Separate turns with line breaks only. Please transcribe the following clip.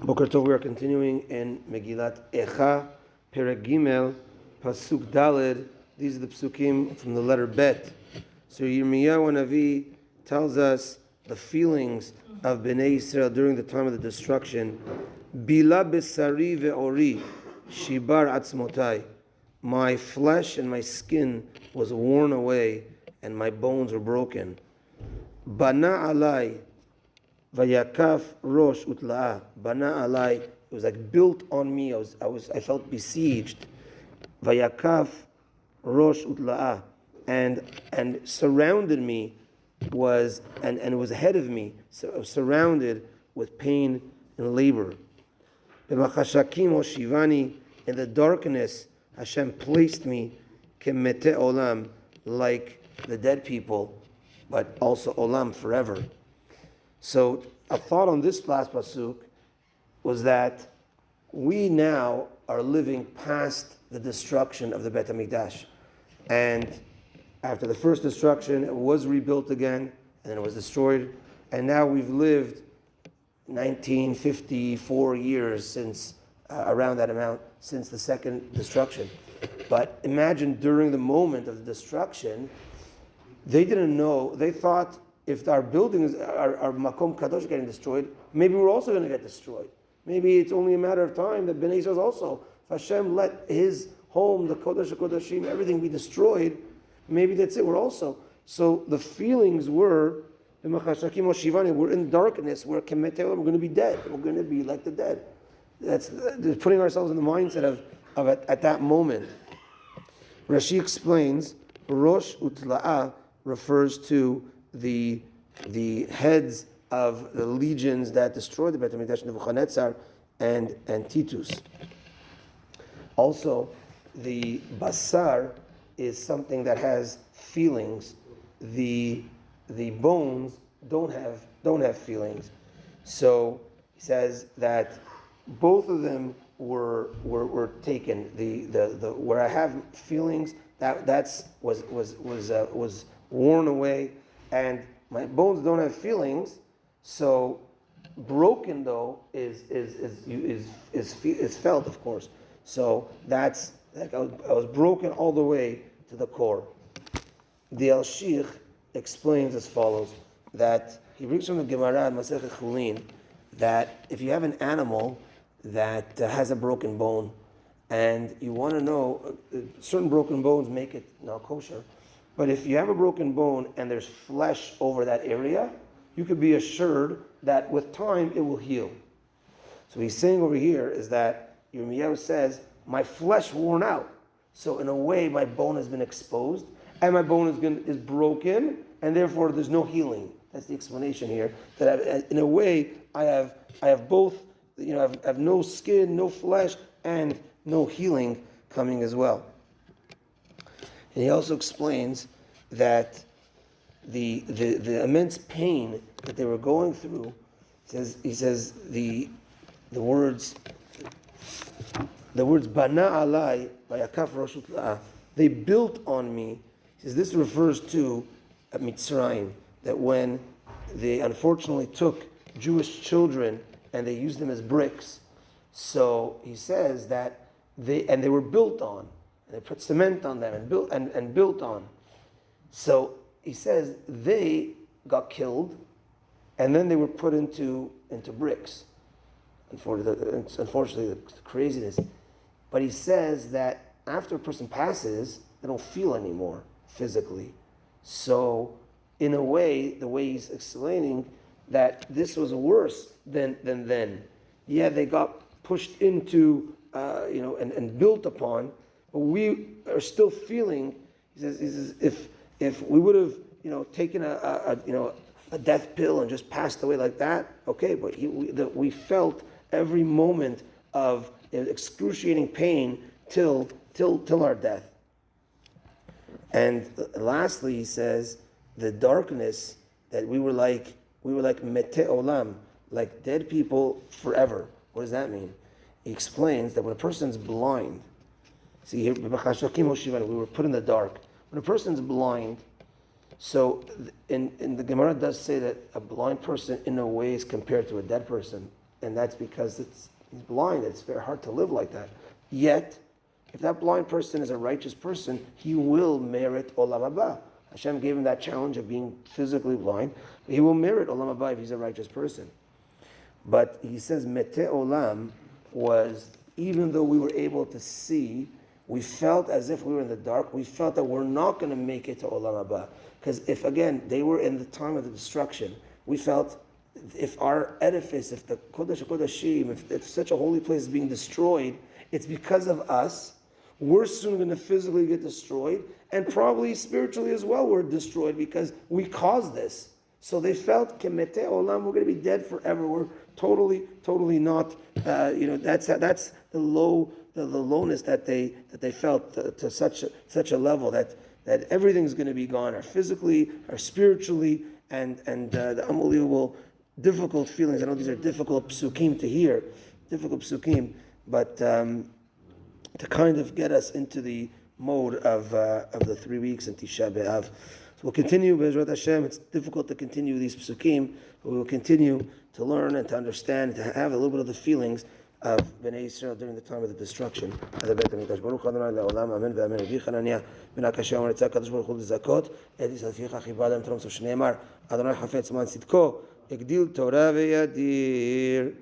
Boker Tov, we are continuing in Megilat Eicha Perek Gimel, Pasuk Daled. These are the Pesukim from the letter Bet. So Yirmiyahu Navi tells us the feelings of Bnei Yisrael during the time of the destruction. Bila besari ve'ori shibar atzmotai. My flesh and my skin was worn away, and my bones were broken. Bana alai. Vayakaf rosh utla'a, bana alai. It was like built on me. I felt besieged. Vayakaf rosh utla'a, and surrounded me was and it was ahead of me. So I was surrounded with pain and labor. B'machashakim oshivani, in the darkness Hashem placed me kemete olam, like the dead people, but also olam, forever. So a thought on this last pasuk was that we now are living past the destruction of the Beit HaMikdash. And after the first destruction, it was rebuilt again, and then it was destroyed. And now we've lived 1954 years since, around that amount, since the second destruction. But imagine during the moment of the destruction, they didn't know, they thought, if our buildings, our Makom Kadosh getting destroyed, maybe we're also going to get destroyed. Maybe it's only a matter of time that Bnei Yisrael also, if Hashem let his home, the Kodesh HaKodashim, everything be destroyed, maybe that's it, we're also. So the feelings were, we're in darkness, we're going to be dead, we're going to be like the dead. That's putting ourselves in the mindset of at that moment. Rashi explains, Rosh Utla'ah refers to the heads of the legions that destroyed the Beit HaMikdash, Nebuchadnezzar and Titus. Also, the basar is something that has feelings. The bones don't have feelings. So he says that both of them were taken. The where I have feelings was worn away. And my bones don't have feelings, so broken though is felt, of course. So that's like I was broken all the way to the core. The El Shich explains as follows, that he brings from the Gemara in Masechet Chulin that if you have an animal that has a broken bone, and you want to know, certain broken bones make it not kosher. But if you have a broken bone and there's flesh over that area, you could be assured that with time it will heal. So he's saying over here is that Yirmiyahu says, my flesh worn out. So in a way, my bone has been exposed, and my bone is broken, and therefore there's no healing. That's the explanation here. That in a way, I have both. I have no skin, no flesh, and no healing coming as well. And he also explains that the immense pain that they were going through. He says the words bana alai vayakaf rosh utla'a, they built on me. He says this refers to Mitzrayim, that when they unfortunately took Jewish children and they used them as bricks. So he says that they were built on. They put cement on them and built on. So he says they got killed, and then they were put into bricks. Unfortunately, the craziness. But he says that after a person passes, they don't feel anymore physically. So in a way, the way he's explaining that this was worse than then. Yeah, they got pushed into and built upon. But we are still feeling. He says if we would have taken a death pill and just passed away like that, okay. But we felt every moment of excruciating pain till our death. And lastly, he says the darkness that we were like mete olam, like dead people forever. What does that mean? He explains that when a person's blind. See here, we were put in the dark. When a person's blind, so in the Gemara does say that a blind person in a way is compared to a dead person. and that's because he's blind. It's very hard to live like that. Yet, if that blind person is a righteous person, he will merit Olam Haba. Hashem gave him that challenge of being physically blind. He will merit Olam Haba if he's a righteous person. But he says, Mete Olam was, even though we were able to see, we felt as if we were in the dark. We felt that we're not going to make it to Olam Haba. Because if, again, they were in the time of the destruction, we felt if our edifice, if the Kodesh HaKodashim, if such a holy place is being destroyed, it's because of us. We're soon going to physically get destroyed, and probably spiritually as well we're destroyed because we caused this. So they felt, Kemete Olam, we're going to be dead forever. We're totally not. That's the lowness that they felt to such a level that everything's going to be gone, our physically, our spiritually, and the unbelievable difficult feelings. I know these are difficult psukim to hear, but to kind of get us into the mode of the 3 weeks in Tisha B'Av. So we'll continue, Be'ezrat Hashem. It's difficult to continue these psukim, but we will continue to learn and to understand, and to have a little bit of the feelings of Bnei Yisrael during the time of the destruction of the Beit HaMikdash. Baruch Adonai le'olam, amen ve'amen. Rabbi Chananya ben Akashya omer etzah kadosh baruch hu l'zakot et Yisrael ficha chibad em trom so shneimar Adonai chafetz man tzidko yagdil Torah ve'yadir.